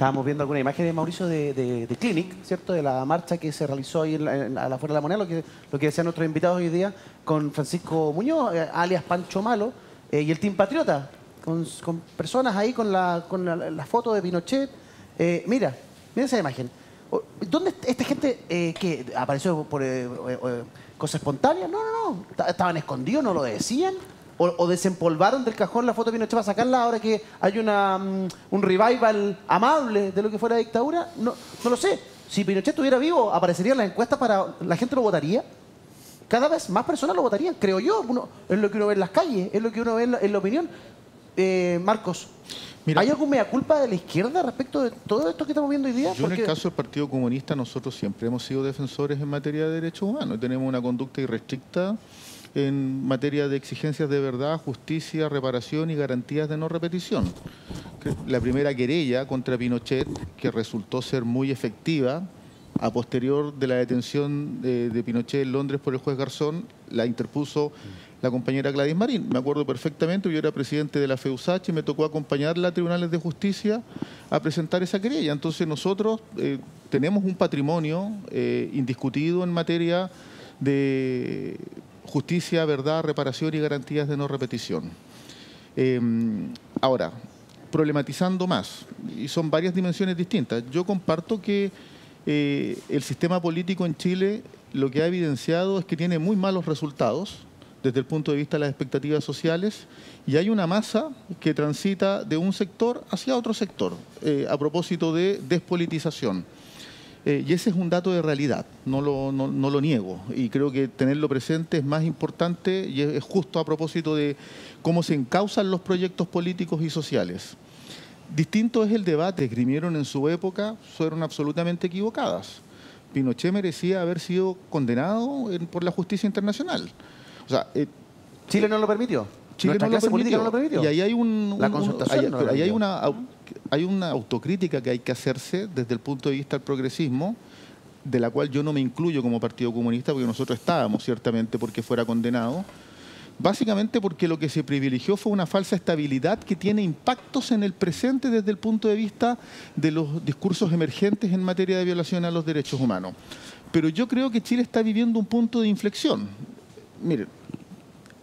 Estábamos viendo alguna imagen de Mauricio de Clinic, ¿cierto? De la marcha que se realizó ahí a la Fuera de la Moneda, lo que decían nuestros invitados hoy día, con Francisco Muñoz, alias Pancho Malo, y el Team Patriota, con personas ahí con la foto de Pinochet. Mira esa imagen. ¿Dónde esta gente que apareció por cosa espontánea? No. ¿Estaban escondidos? ¿No lo decían? ¿O desempolvaron del cajón la foto de Pinochet para sacarla ahora que hay un revival amable de lo que fuera la dictadura? No lo sé. Si Pinochet estuviera vivo, ¿aparecería en las encuestas para la gente lo votaría? Cada vez más personas lo votarían, creo yo. Es lo que uno ve en las calles, es lo que uno ve en la opinión. Marcos, mira, ¿hay algún mea culpa de la izquierda respecto de todo esto que estamos viendo hoy día? En el caso del Partido Comunista, nosotros siempre hemos sido defensores en materia de derechos humanos. Tenemos una conducta irrestricta en materia de exigencias de verdad, justicia, reparación y garantías de no repetición. La primera querella contra Pinochet, que resultó ser muy efectiva, a posterior de la detención de Pinochet en Londres por el juez Garzón, la interpuso la compañera Gladys Marín. Me acuerdo perfectamente, yo era presidente de la FEUSACH y me tocó acompañarla a tribunales de justicia a presentar esa querella. Entonces nosotros tenemos un patrimonio indiscutido en materia de justicia, verdad, reparación y garantías de no repetición. Ahora, problematizando más, y son varias dimensiones distintas, yo comparto que el sistema político en Chile lo que ha evidenciado es que tiene muy malos resultados desde el punto de vista de las expectativas sociales y hay una masa que transita de un sector hacia otro sector a propósito de despolitización. Y ese es un dato de realidad, no lo niego, y creo que tenerlo presente es más importante y es justo a propósito de cómo se encauzan los proyectos políticos y sociales. Distinto es el debate que esgrimieron en su época, fueron absolutamente equivocadas. Pinochet merecía haber sido condenado por la justicia internacional. O sea, Chile no lo permitió. Chile Nuestra clase política no lo permitió. Y ahí hay hay una autocrítica que hay que hacerse desde el punto de vista del progresismo, de la cual yo no me incluyo como Partido Comunista, porque nosotros estábamos ciertamente porque fuera condenado, básicamente porque lo que se privilegió fue una falsa estabilidad que tiene impactos en el presente desde el punto de vista de los discursos emergentes en materia de violación a los derechos humanos. Pero yo creo que Chile está viviendo un punto de inflexión. Miren,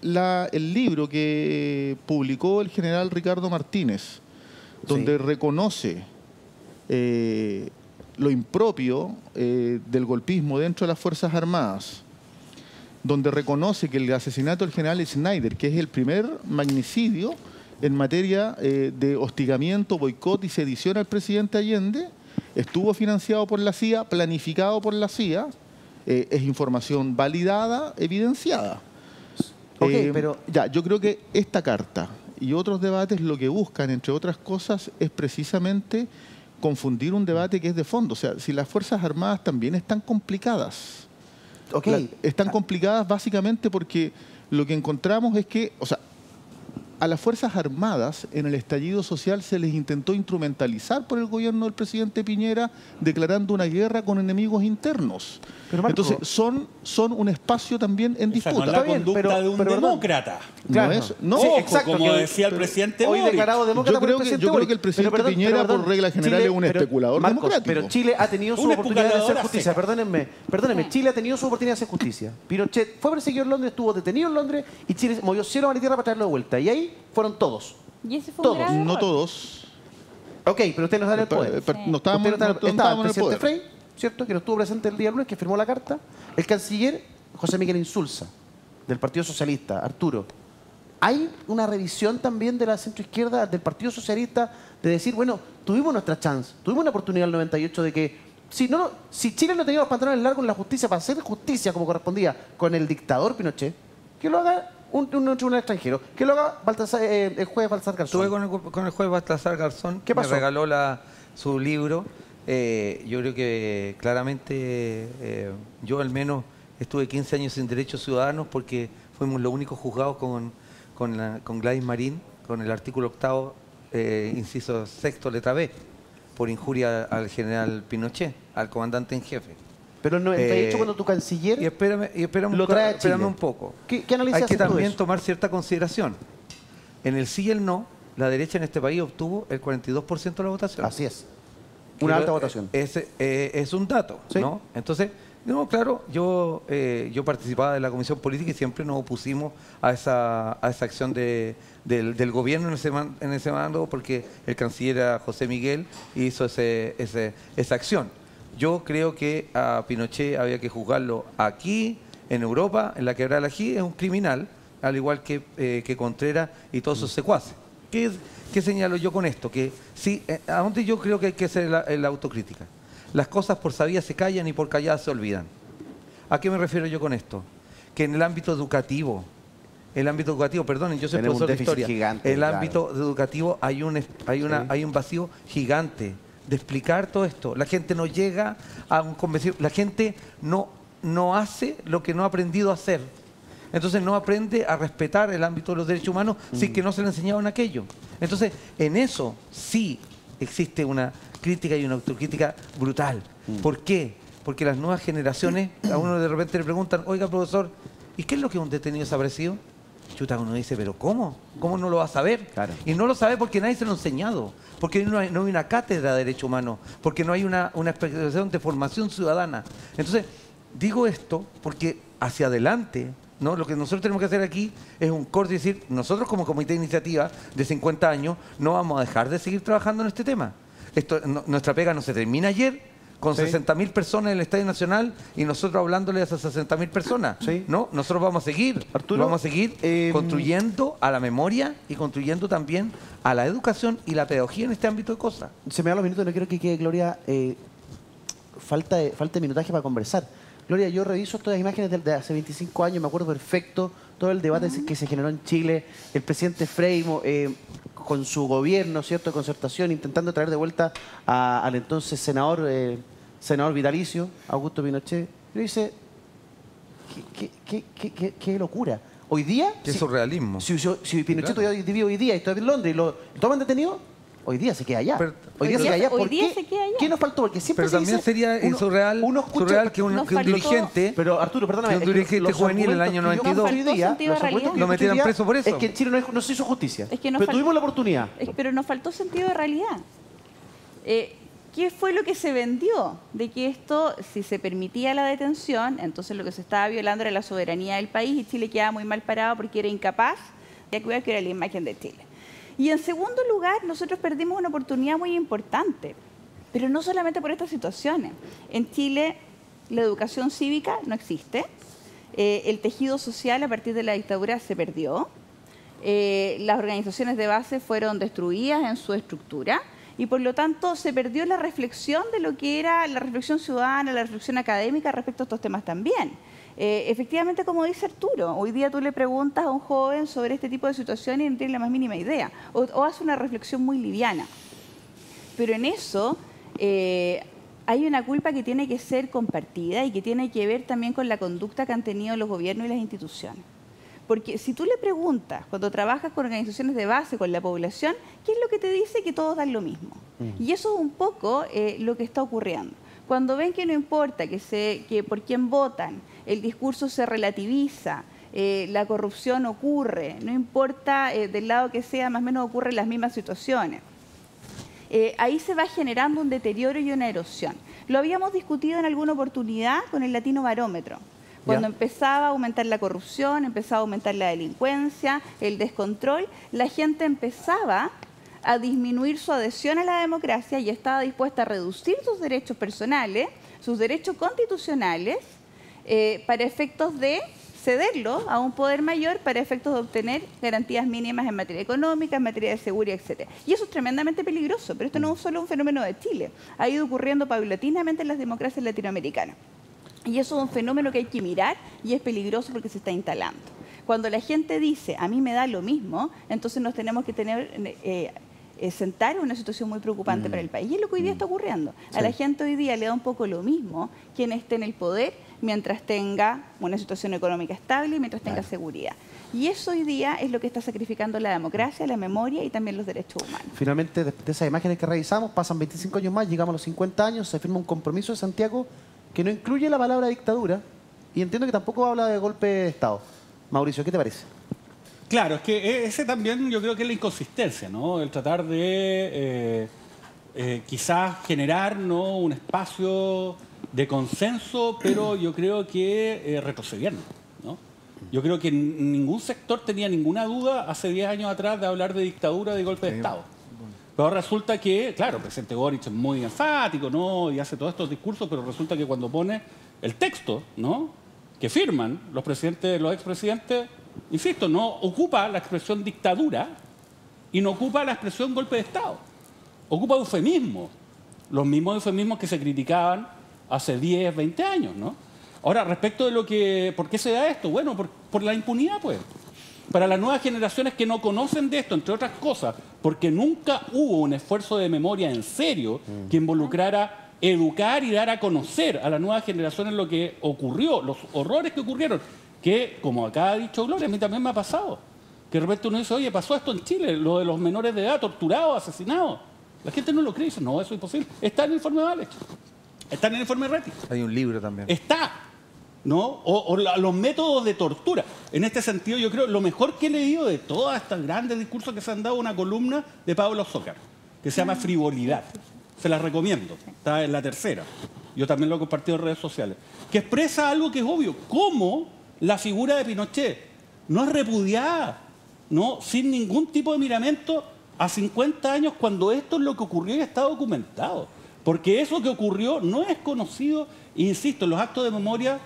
el libro que publicó el general Ricardo Martínez, donde reconoce lo impropio del golpismo dentro de las Fuerzas Armadas, donde reconoce que el asesinato del general Schneider, que es el primer magnicidio en materia de hostigamiento, boicot y sedición al presidente Allende, estuvo financiado por la CIA, planificado por la CIA, es información validada, evidenciada. Pero yo creo que esta carta y otros debates lo que buscan, entre otras cosas, es precisamente confundir un debate que es de fondo. O sea, si las Fuerzas Armadas también están complicadas. Están complicadas básicamente porque lo que encontramos es que, o sea, a las Fuerzas Armadas en el estallido social se les intentó instrumentalizar por el gobierno del presidente Piñera, declarando una guerra con enemigos internos. Pero Marco, entonces son un espacio también en disputa. No es la conducta de un demócrata. Claro. Exacto, como decía el presidente hoy declarado demócrata. Yo creo que el presidente Piñera, por regla general, es un especulador democrático. Pero Chile ha tenido su oportunidad de hacer justicia. Perdónenme, Chile ha tenido su oportunidad de hacer justicia. Pinochet fue perseguido en Londres, estuvo detenido en Londres y Chile movió cielo, mar y tierra para traerlo de vuelta. Y ahí fueron todos. ¿Y ese fue todos, no todos. Ok, pero ustedes nos dan el poder. No estábamos en el presidente poder. Frey, ¿cierto? Que no estuvo presente el día lunes, que firmó la carta. El canciller José Miguel Insulza, del Partido Socialista, Arturo. ¿Hay una revisión también de la centroizquierda, del Partido Socialista, de decir, bueno, tuvimos nuestra chance, tuvimos una oportunidad en el 98 de que, si Chile no tenía los pantalones largos en la justicia para hacer justicia como correspondía con el dictador Pinochet, que lo haga un tribunal extranjero, que lo haga el juez Baltasar Garzón? Estuve con el juez Baltasar Garzón. ¿Qué pasó? Me regaló su libro. Yo creo que claramente yo al menos estuve 15 años sin derechos ciudadanos porque fuimos los únicos juzgados con Gladys Marín, con el artículo 8º, inciso 6º, letra B, por injuria al general Pinochet, al comandante en jefe. Pero no está hecho cuando tu canciller lo trae a Chile. Espérame un poco. ¿Qué análisis Hay que haces tú de también eso? tomar cierta consideración. En el sí y el no, la derecha en este país obtuvo el 42% de la votación. Así es. Una alta votación. Es un dato, ¿Sí? ¿no? Entonces, no, claro, yo participaba de la Comisión Política y siempre nos opusimos a esa acción del gobierno en ese mando, porque el canciller era José Miguel y hizo esa acción. Yo creo que a Pinochet había que juzgarlo aquí, en Europa, en la Quebrada del Ají, es un criminal, al igual que Contreras y todos sus secuaces. ¿Qué señalo yo con esto? Que sí, a donde yo creo que hay que hacer la autocrítica. Las cosas por sabidas se callan y por calladas se olvidan. ¿A qué me refiero yo con esto? Que en el ámbito educativo, perdonen, yo soy profesor de historia, gigante, en el ámbito educativo hay un vacío gigante de explicar todo esto. La gente no llega a un convencimiento, la gente no hace lo que no ha aprendido a hacer. Entonces no aprende a respetar el ámbito de los derechos humanos sin que no se le enseñaban aquello. Entonces, en eso sí existe una crítica y una autocrítica brutal. ¿Por qué? Porque las nuevas generaciones, a uno de repente le preguntan, oiga, profesor, ¿y qué es lo que un detenido desaparecido? Chuta, uno dice, ¿pero cómo? ¿Cómo no lo va a saber? Claro. Y no lo sabe porque nadie se lo ha enseñado, porque no hay una cátedra de derechos humanos, porque no hay una especialización de formación ciudadana. Entonces, digo esto porque hacia adelante, ¿no? Lo que nosotros tenemos que hacer aquí es un corte y decir, nosotros como comité de iniciativa de 50 años no vamos a dejar de seguir trabajando en este tema. Nuestra pega no se termina ayer con 60.000 personas en el Estadio Nacional y nosotros hablándole a esas 60.000 personas. Sí. ¿No? Nosotros vamos a seguir, Arturo, vamos a seguir construyendo a la memoria y construyendo también a la educación y la pedagogía en este ámbito de cosas. Se me dan los minutos, no quiero que quede, Gloria, falta de minutaje para conversar. Gloria, yo reviso todas las imágenes de hace 25 años, me acuerdo perfecto todo el debate que se generó en Chile, el presidente Frei con su gobierno, ¿cierto?, de concertación, intentando traer de vuelta al entonces senador vitalicio, Augusto Pinochet. Yo dice, qué locura. Hoy día... Qué surrealismo. Si Pinochet todavía vive hoy día y todavía en Londres y lo toman detenido, hoy día se queda allá. Hoy día se queda allá. ¿Por qué? Se queda allá. ¿Qué nos faltó? Porque siempre Pero también sería surreal que un dirigente... Pero Arturo, perdóname. Que un dirigente juvenil en el año 92 lo metieran preso por eso. Es que en Chile no se hizo justicia. Es que pero tuvimos la oportunidad. Pero nos faltó sentido de realidad. ¿Qué fue lo que se vendió? De que esto, si se permitía la detención, entonces lo que se estaba violando era la soberanía del país y Chile quedaba muy mal parado porque era incapaz de cuidar que era la imagen de Chile. Y en segundo lugar, nosotros perdimos una oportunidad muy importante, pero no solamente por estas situaciones. En Chile la educación cívica no existe, el tejido social a partir de la dictadura se perdió, las organizaciones de base fueron destruidas en su estructura y por lo tanto se perdió la reflexión de lo que era la reflexión ciudadana, la reflexión académica respecto a estos temas también. Efectivamente, como dice Arturo, hoy día tú le preguntas a un joven sobre este tipo de situaciones y no tiene la más mínima idea, o hace una reflexión muy liviana. Pero en eso hay una culpa que tiene que ser compartida y que tiene que ver también con la conducta que han tenido los gobiernos y las instituciones. Porque si tú le preguntas, cuando trabajas con organizaciones de base, con la población, ¿qué es lo que te dice? Que todos dan lo mismo. Y eso es un poco lo que está ocurriendo. Cuando ven que no importa que por quién votan, el discurso se relativiza, la corrupción ocurre, no importa del lado que sea, más o menos ocurren las mismas situaciones. Ahí se va generando un deterioro y una erosión. Lo habíamos discutido en alguna oportunidad con el Latino Barómetro. Cuando empezaba a aumentar la corrupción, empezaba a aumentar la delincuencia, el descontrol, la gente empezaba a disminuir su adhesión a la democracia y estaba dispuesta a reducir sus derechos personales, sus derechos constitucionales, para efectos de cederlo a un poder mayor, para efectos de obtener garantías mínimas en materia económica, en materia de seguridad, etc. Y eso es tremendamente peligroso, pero esto no es solo un fenómeno de Chile, ha ido ocurriendo paulatinamente en las democracias latinoamericanas. Y eso es un fenómeno que hay que mirar y es peligroso porque se está instalando. Cuando la gente dice, a mí me da lo mismo, entonces nos tenemos que sentar en una situación muy preocupante para el país. Y es lo que hoy día está ocurriendo. A la gente hoy día le da un poco lo mismo quien esté en el poder mientras tenga una situación económica estable y mientras tenga seguridad. Y eso hoy día es lo que está sacrificando la democracia, la memoria y también los derechos humanos. Finalmente, de esas imágenes que revisamos, pasan 25 años más, llegamos a los 50 años, se firma un compromiso de Santiago que no incluye la palabra dictadura y entiendo que tampoco habla de golpe de Estado. Mauricio, ¿qué te parece? Claro, es que ese también yo creo que es la inconsistencia, ¿no? El tratar de quizás generar, ¿no?, un espacio de consenso, pero yo creo que retrocedieron, ¿no? Yo creo que ningún sector tenía ninguna duda hace 10 años atrás de hablar de dictadura, de golpe de Estado. Pero resulta que, claro, el presidente Boric es muy enfático, ¿no?, y hace todos estos discursos, pero resulta que cuando pone el texto, ¿no?, que firman los presidentes, los expresidentes, insisto, no ocupa la expresión dictadura y no ocupa la expresión golpe de Estado. Ocupa eufemismos, los mismos eufemismos que se criticaban hace 10, 20 años, ¿no? Ahora, respecto de lo que... ¿Por qué se da esto? Bueno, por la impunidad, pues. Para las nuevas generaciones que no conocen de esto, entre otras cosas, porque nunca hubo un esfuerzo de memoria en serio que involucrara educar y dar a conocer a las nuevas generaciones lo que ocurrió, los horrores que ocurrieron, que, como acá ha dicho Gloria, a mí también me ha pasado. Que de repente uno dice, oye, pasó esto en Chile, lo de los menores de edad torturados, asesinados. La gente no lo cree y dice, no, eso es imposible. Está en el informe Valech, está en el informe Reti. Hay un libro también. Está, ¿no? O los métodos de tortura. En este sentido, yo creo, lo mejor que he leído de todos estos grandes discursos que se han dado, una columna de Pablo Zócar, que se llama Frivolidad. Se la recomiendo, está en la tercera. Yo también lo he compartido en redes sociales. Que expresa algo que es obvio, cómo la figura de Pinochet no es repudiada, ¿no?, sin ningún tipo de miramento a 50 años, cuando esto es lo que ocurrió y está documentado. Porque eso que ocurrió no es conocido, insisto, los actos de memoria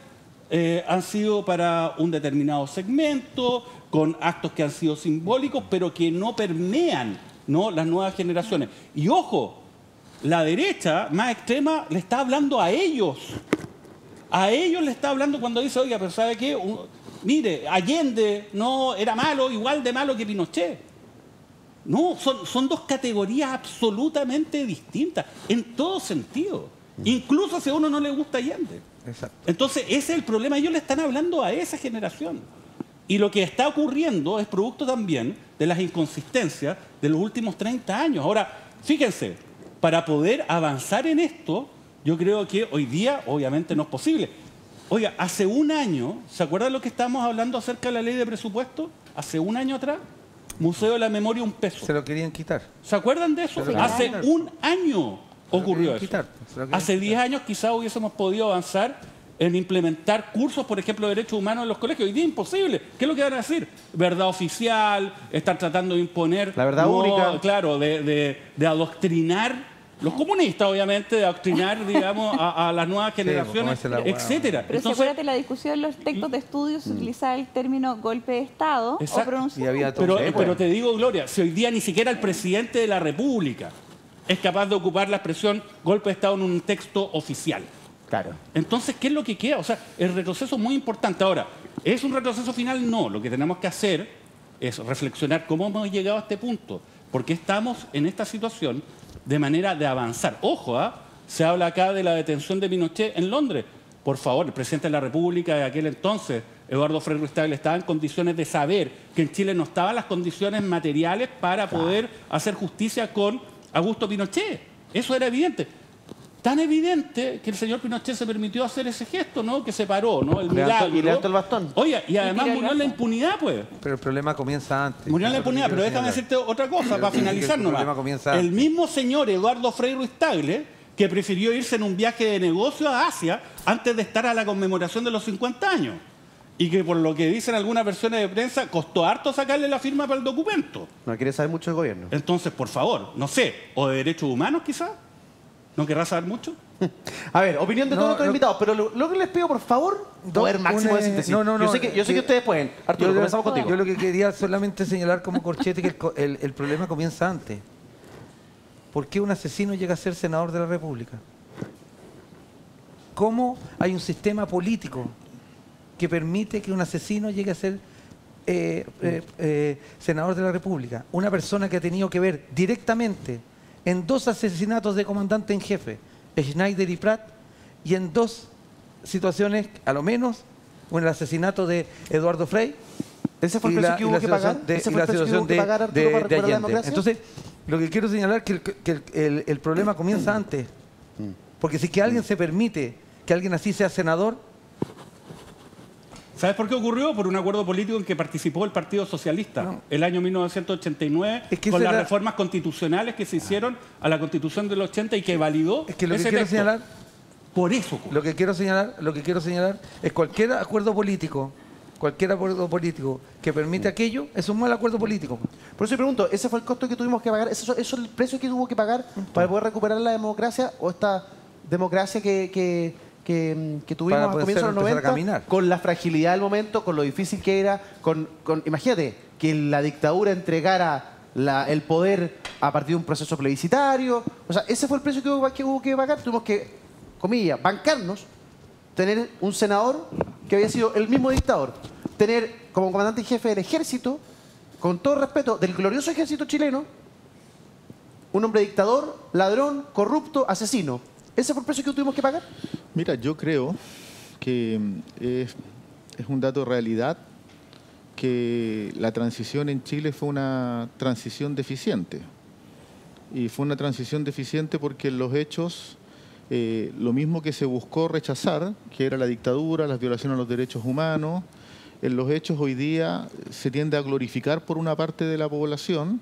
han sido para un determinado segmento, con actos que han sido simbólicos, pero que no permean, ¿no?, las nuevas generaciones. Y ojo, la derecha más extrema le está hablando a ellos. A ellos le está hablando cuando dice, oiga, pero ¿sabe qué? Mire, Allende no era malo, igual de malo que Pinochet. No, son dos categorías absolutamente distintas, en todo sentido. Incluso si a uno no le gusta Allende. Exacto. Entonces, ese es el problema. Ellos le están hablando a esa generación. Y lo que está ocurriendo es producto también de las inconsistencias de los últimos 30 años. Ahora, fíjense, para poder avanzar en esto, yo creo que hoy día, obviamente, no es posible. Oiga, hace un año, ¿se acuerdan lo que estábamos hablando acerca de la ley de presupuesto? Hace un año atrás, Museo de la Memoria, $1. Se lo querían quitar. ¿Se acuerdan de eso? Hace un año ocurrió eso. Hace 10 años quizás hubiésemos podido avanzar en implementar cursos, por ejemplo, de derechos humanos en los colegios. Hoy día es imposible. ¿Qué es lo que van a decir? Verdad oficial, están tratando de imponer... La verdad única. Claro, de adoctrinar... Los comunistas, obviamente, de adoctrinar, digamos, a las nuevas generaciones, etcétera. Pero entonces, si acuérdate, la discusión en los textos de estudio se utilizaba el término golpe de Estado o pronunciamiento. Pero te digo, Gloria, si hoy día ni siquiera el presidente de la República es capaz de ocupar la expresión golpe de Estado en un texto oficial. Claro. Entonces, ¿qué es lo que queda? O sea, el retroceso es muy importante. Ahora, ¿es un retroceso final? No. Lo que tenemos que hacer es reflexionar cómo hemos llegado a este punto. ¿Por qué estamos en esta situación de manera de avanzar? Ojo, se habla acá de la detención de Pinochet en Londres. Por favor, el presidente de la República de aquel entonces, Eduardo Frei Ruiz-Tagle, estaba en condiciones de saber que en Chile no estaban las condiciones materiales para poder hacer justicia con Augusto Pinochet. Eso era evidente. Tan evidente que el señor Pinochet se permitió hacer ese gesto, ¿no?, que se paró, ¿no?, el milagro. Y levantó el bastón. Oye, y además murió en la impunidad, pues. Pero el problema comienza antes. Murió en la impunidad, pero déjame decirte otra cosa para finalizar nomás. El mismo señor Eduardo Frei Ruiz-Tagle, que prefirió irse en un viaje de negocio a Asia antes de estar a la conmemoración de los 50 años. Y que por lo que dicen algunas versiones de prensa, costó harto sacarle la firma para el documento. No quiere saber mucho del gobierno. Entonces, por favor, no sé, o de derechos humanos quizás. ¿No querrás saber mucho? A ver, opinión de todos nuestros invitados, pero lo que les pido, por favor, poder máximo de síntesis. Yo sé que ustedes pueden. Arturo, comenzamos contigo. Yo lo que quería solamente señalar como corchete que el problema comienza antes. ¿Por qué un asesino llega a ser senador de la República? ¿Cómo hay un sistema político que permite que un asesino llegue a ser senador de la República? Una persona que ha tenido que ver directamente en 2 asesinatos de comandante en jefe, Schneider y Prat, y en 2 situaciones, a lo menos, el asesinato de Eduardo Frei. ¿Ese fue el precio que hubo que pagar? ¿Ese fue el precio que hubo que pagar, Arturo, para recuperar la democracia? Entonces, lo que quiero señalar es que el problema comienza antes. Porque si que alguien se permite que alguien así sea senador, ¿Sabes por qué ocurrió? Por un acuerdo político en que participó el Partido Socialista el año 1989 Es que con esa las era- reformas constitucionales que se hicieron a la Constitución del 80 y que validó Es que lo que ese quiero texto. señalar, Por eso ocurrió. lo que quiero señalar es cualquier acuerdo político que permite aquello, es un mal acuerdo político. Por eso yo pregunto, ¿ese fue el costo que tuvimos que pagar? ¿Eso es el precio que tuvo que pagar para poder recuperar la democracia o esta democracia que tuvimos Para al poder comienzo de los empezar a 90? caminar. Con la fragilidad del momento, con lo difícil que era, imagínate, que la dictadura entregara el poder a partir de un proceso plebiscitario. O sea, ese fue el precio que hubo que pagar. Tuvimos que, comillas, bancarnos, tener un senador que había sido el mismo dictador, tener como comandante en jefe del ejército, con todo respeto, del glorioso ejército chileno, un hombre dictador, ladrón, corrupto, asesino. ¿Ese fue el precio que tuvimos que pagar? Mira, yo creo que es un dato de realidad que la transición en Chile fue una transición deficiente. Y fue una transición deficiente porque en los hechos, lo mismo que se buscó rechazar, que era la dictadura, las violaciones a los derechos humanos, en los hechos hoy día se tiende a glorificar por una parte de la población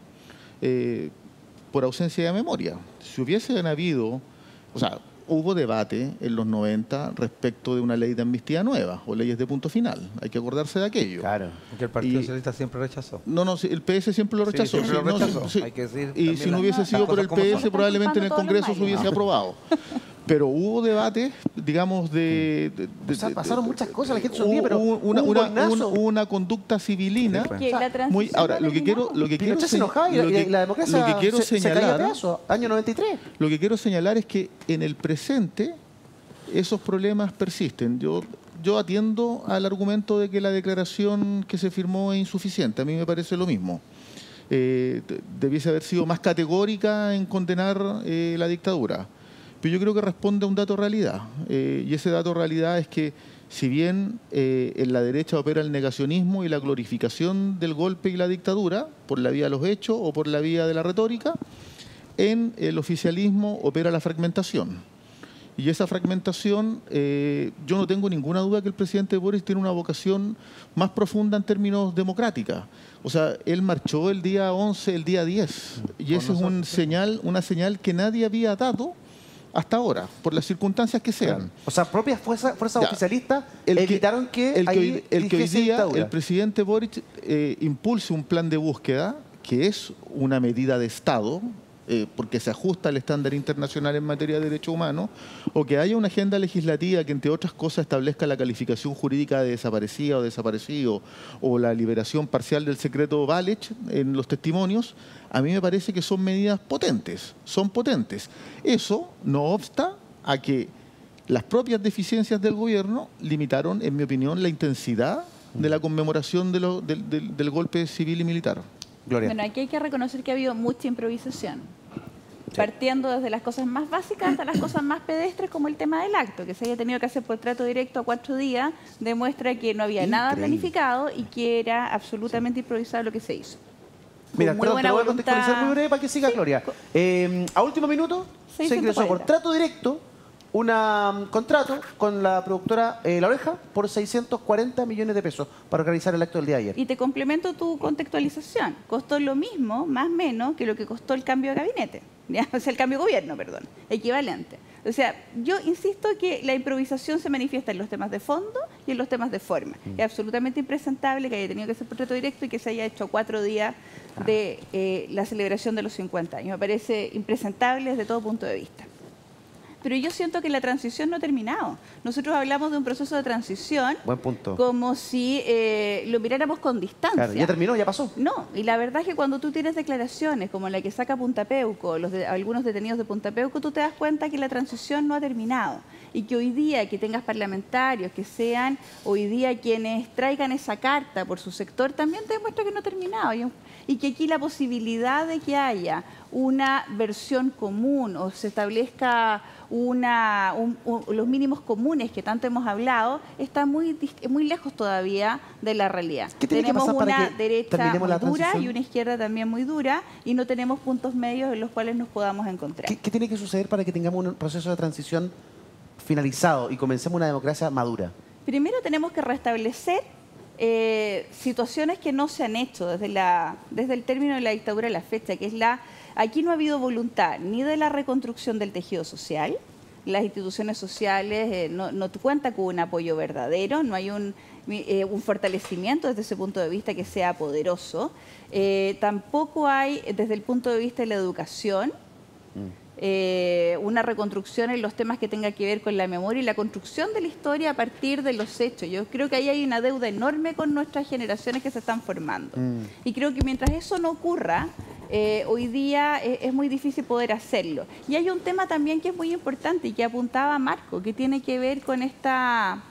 por ausencia de memoria. Si hubiesen habido, o sea, hubo debate en los 90 respecto de una ley de amnistía nueva o leyes de punto final. Hay que acordarse de aquello. Claro. Que el Partido Y- Socialista siempre rechazó. No, sí, el PS siempre lo rechazó. siempre lo sí, no, rechazó. sí. Hay que decir Y también si no las- hubiese las sido por cosas el como son. PS, probablemente en el Están culpando Congreso se todos los hubiese aprobado. Pero hubo debate, digamos, O sea, pasaron muchas cosas, la gente se hubo olvida, pero una, hubo un boinazo. una conducta civilina. Sí, pues. Que la transición Muy, ahora, no lo que quiero, terminó. lo que quiero, Pinochet se señ- enojaba y lo que- la democracia lo que quiero se caía a señalar, pedazos. Año 93. lo que quiero señalar es que en el presente esos problemas persisten. Yo atiendo al argumento de que la declaración que se firmó es insuficiente. A mí me parece lo mismo. Debiese haber sido más categórica en condenar la dictadura. Pero yo creo que responde a un dato realidad. Y ese dato realidad es que si bien en la derecha opera el negacionismo y la glorificación del golpe y la dictadura, por la vía de los hechos o por la vía de la retórica, en el oficialismo opera la fragmentación. Y esa fragmentación, yo no tengo ninguna duda que el presidente Boris tiene una vocación más profunda en términos democrática. O sea, él marchó el día 11, el día 10. Y esa es una señal que nadie había dado hasta ahora, por las circunstancias que sean. O sea, propias fuerzas Ya. oficialistas El que- evitaron que el que hoy dijese día dictadura. el presidente Boric impulse un plan de búsqueda que es una medida de Estado, porque se ajusta al estándar internacional en materia de derechos humanos, o que haya una agenda legislativa que, entre otras cosas, establezca la calificación jurídica de desaparecida o desaparecido, o la liberación parcial del secreto Valech en los testimonios, a mí me parece que son medidas potentes, son potentes. Eso no obsta a que las propias deficiencias del gobierno limitaron, en mi opinión, la intensidad de la conmemoración del golpe civil y militar. Gloria. Bueno, aquí hay que reconocer que ha habido mucha improvisación. Partiendo desde las cosas más básicas hasta las cosas más pedestres, como el tema del acto, que se haya tenido que hacer por trato directo a 4 días, demuestra que no había nada Increíble. planificado y que era absolutamente improvisado lo que se hizo. Mira, Con muy te buena lo voy a voluntad. contextualizar muy breve para que siga Gloria. A último minuto se 640. ingresó por trato directo un contrato con la productora La Oreja por 640 millones de pesos para organizar el acto del día de ayer. Y te complemento tu contextualización. Costó lo mismo, más o menos, que lo que costó el cambio de gabinete. ¿Ya? O sea, el cambio de gobierno, perdón. Equivalente. O sea, yo insisto que la improvisación se manifiesta en los temas de fondo y en los temas de forma. Es absolutamente impresentable que haya tenido que ser por trato directo y que se haya hecho 4 días de la celebración de los 50 años. Me parece impresentable desde todo punto de vista. Pero yo siento que la transición no ha terminado. Nosotros hablamos de un proceso de transición Buen punto. como si lo miráramos con distancia. Claro, ya terminó, ya pasó. No, y la verdad es que cuando tú tienes declaraciones como la que saca Punta Peuco, algunos detenidos de Punta Peuco, tú te das cuenta que la transición no ha terminado. Y que hoy día que tengas parlamentarios, que sean hoy día quienes traigan esa carta por su sector, también te demuestra que no ha terminado. Y que aquí la posibilidad de que haya una versión común o se establezca los mínimos comunes que tanto hemos hablado, está muy lejos todavía de la realidad. ¿Qué tiene que Tenemos pasar para una que derecha terminemos muy la dura transición? y una izquierda también muy dura y no tenemos puntos medios en los cuales nos podamos encontrar. ¿Qué tiene que suceder para que tengamos un proceso de transición finalizado y comencemos una democracia madura? Primero tenemos que restablecer situaciones que no se han hecho desde el término de la dictadura a la fecha, que es aquí no ha habido voluntad ni de la reconstrucción del tejido social, las instituciones sociales no cuentan con un apoyo verdadero, no hay un fortalecimiento desde ese punto de vista que sea poderoso, tampoco hay desde el punto de vista de la educación una reconstrucción en los temas que tenga que ver con la memoria y la construcción de la historia a partir de los hechos. Yo creo que ahí hay una deuda enorme con nuestras generaciones que se están formando. Y creo que mientras eso no ocurra, hoy día es muy difícil poder hacerlo. Y hay un tema también que es muy importante y que apuntaba Marco, que tiene que ver con esta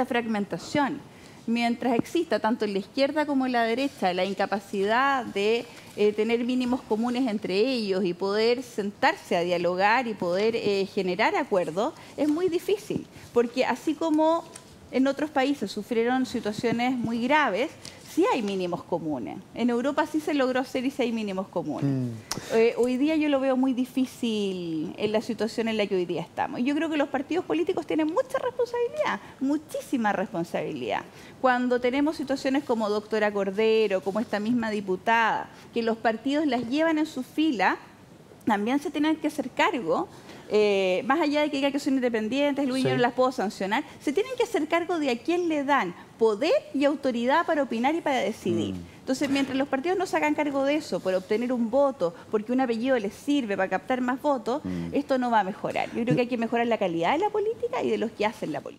fragmentación. Mientras exista tanto en la izquierda como en la derecha la incapacidad de tener mínimos comunes entre ellos y poder sentarse a dialogar y poder generar acuerdos, es muy difícil, porque así como en otros países sufrieron situaciones muy graves, sí hay mínimos comunes. En Europa sí se logró hacer y sí hay mínimos comunes. Hoy día yo lo veo muy difícil en la situación en la que hoy día estamos. Y yo creo que los partidos políticos tienen mucha responsabilidad, muchísima responsabilidad. Cuando tenemos situaciones como doctora Cordero, como esta misma diputada, que los partidos las llevan en su fila, también se tienen que hacer cargo. Más allá de que diga que son independientes, Luis, yo no las puedo sancionar, se tienen que hacer cargo de a quién le dan poder y autoridad para opinar y para decidir. Entonces, mientras los partidos no se hagan cargo de eso, por obtener un voto, porque un apellido les sirve para captar más votos, esto no va a mejorar. Yo creo que hay que mejorar la calidad de la política y de los que hacen la política.